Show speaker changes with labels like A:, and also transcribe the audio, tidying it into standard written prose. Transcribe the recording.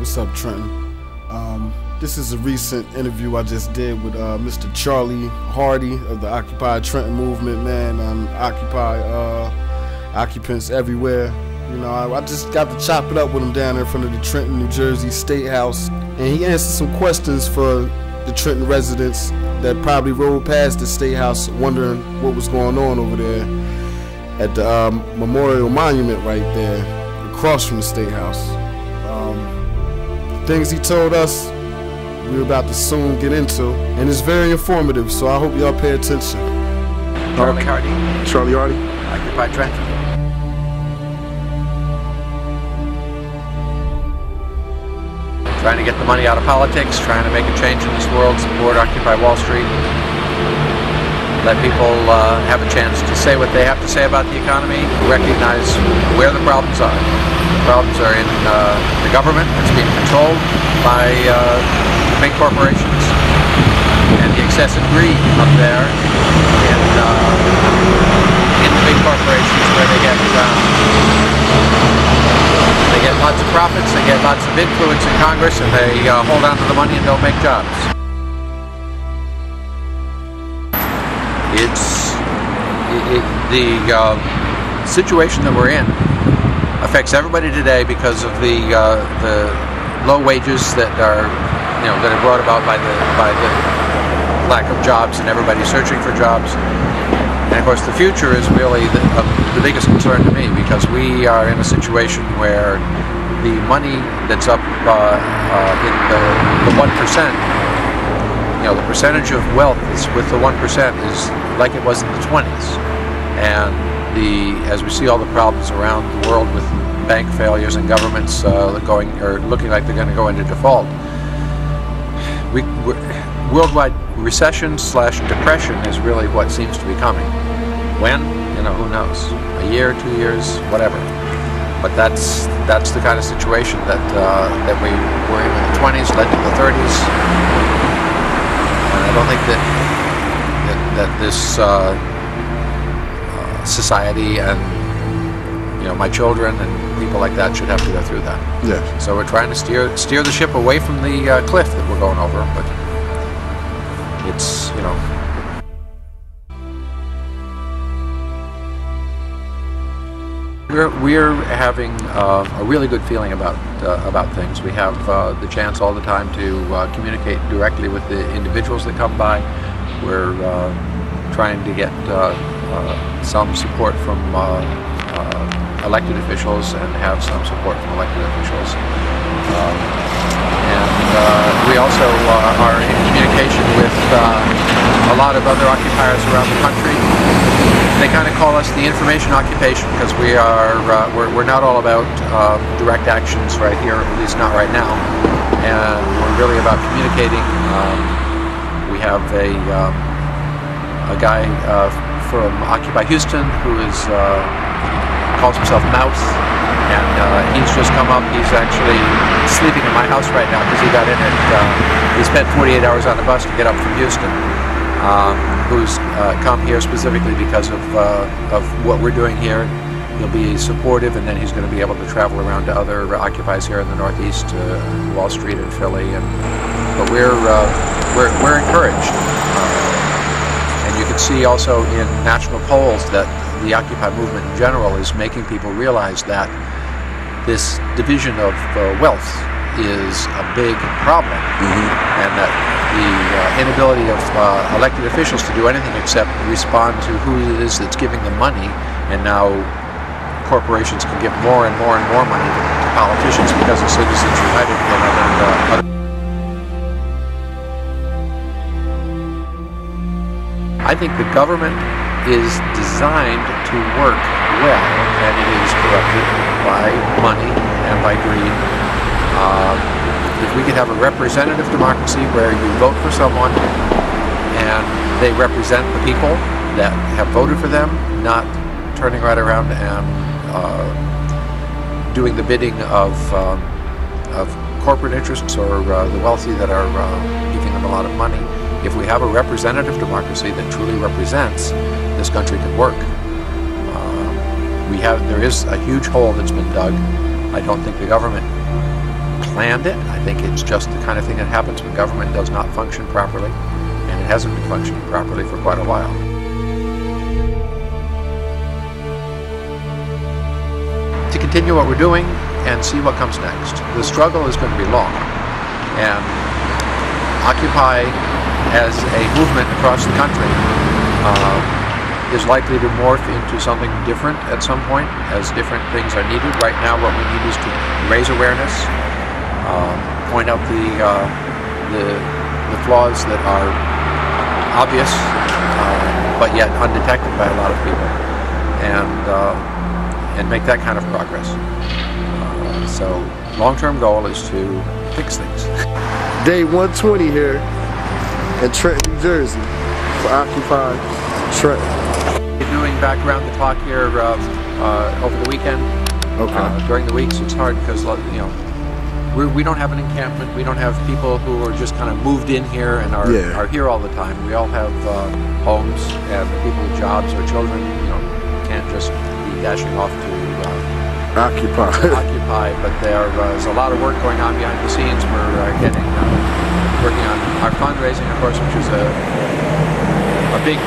A: What's up, Trenton? This is a recent interview I just did with Mr. Charlie Hardy of the Occupy Trenton movement, man, Occupy occupants everywhere. You know, I just got to chop it up with him down there in front of the Trenton, New Jersey State House, and he answered some questions for the Trenton residents that probably rode past the State House wondering what was going on over there at the Memorial Monument right there, across from the State House. Things he told us, we're about to soon get into, and it's very informative, so I hope y'all pay attention.
B: Charlie Hardy.
A: Charlie Hardy.
B: Occupy Trenton. Trying to get the money out of politics, trying to make a change in this world, support Occupy Wall Street. Let people have a chance to say what they have to say about the economy, recognize where the problems are. The problems are in the government that's being controlled by big corporations, and the excessive greed up there in the big corporations where they get lots of profits, they get lots of influence in Congress, and they hold on to the money and don't make jobs. The situation that we're in affects everybody today because of the low wages that are brought about by the lack of jobs and everybody searching for jobs. And of course, the future is really the biggest concern to me, because we are in a situation where the money that's up in the 1%. The percentage of wealth with the 1% is like it was in the 20s, and as we see all the problems around the world with bank failures and governments looking like they're going to go into default, worldwide recession / depression is really what seems to be coming. When? Who knows? A year, 2 years, whatever. But that's the kind of situation that we were in the 20s, led to the 30s. I don't think that this society and my children and people like that should have to go through that.
A: Yeah.
B: So we're trying to steer the ship away from the cliff that we're going over, but it's We're having a really good feeling about things. We have the chance all the time to communicate directly with the individuals that come by. We're trying to get some support from elected officials and have some support from elected officials. We also are in communication with a lot of other occupiers around the country. They kind of call us the information occupation, because we're not all about direct actions right here, at least not right now, and we're really about communicating. We have a guy from Occupy Houston who calls himself Mouse, and he's just come up. He's actually sleeping in my house right now because he got in he spent 48 hours on the bus to get up from Houston. Who's come here specifically because of what we're doing here. He'll be supportive, and then he's going to be able to travel around to other occupies here in the Northeast, Wall Street and Philly. But we're encouraged, and you can see also in national polls that the Occupy movement in general is making people realize that this division of wealth is a big problem, and that the inability of elected officials to do anything except respond to who it is that's giving them money, and now corporations can give more and more and more money to politicians because of Citizens United and other. I think the government is designed to work well, and it is corrupted by money and by greed. If we could have a representative democracy where you vote for someone and they represent the people that have voted for them, not turning right around and doing the bidding of corporate interests or the wealthy that are giving them a lot of money. If we have a representative democracy that truly represents, this country can work. There is a huge hole that's been dug. I don't think the government planned it. I think it's just the kind of thing that happens when government does not function properly, and it hasn't been functioning properly for quite a while. To continue what we're doing and see what comes next. The struggle is going to be long, and Occupy as a movement across the country is likely to morph into something different at some point as different things are needed. Right now what we need is to raise awareness, point out the flaws that are obvious but yet undetected by a lot of people, and make that kind of progress. So long-term goal is to fix things.
A: Day 120 here in Trenton, New Jersey for Occupy Trenton.
B: Doing back around the clock here over the weekend.
A: Okay.
B: During the weeks it's hard because we don't have an encampment. We don't have people who are just kind of moved in here and are here all the time. We all have homes and people with jobs or children. Can't just be dashing off to Occupy, but there's a lot of work going on behind the scenes. We're working on our fundraising, of course, which is a big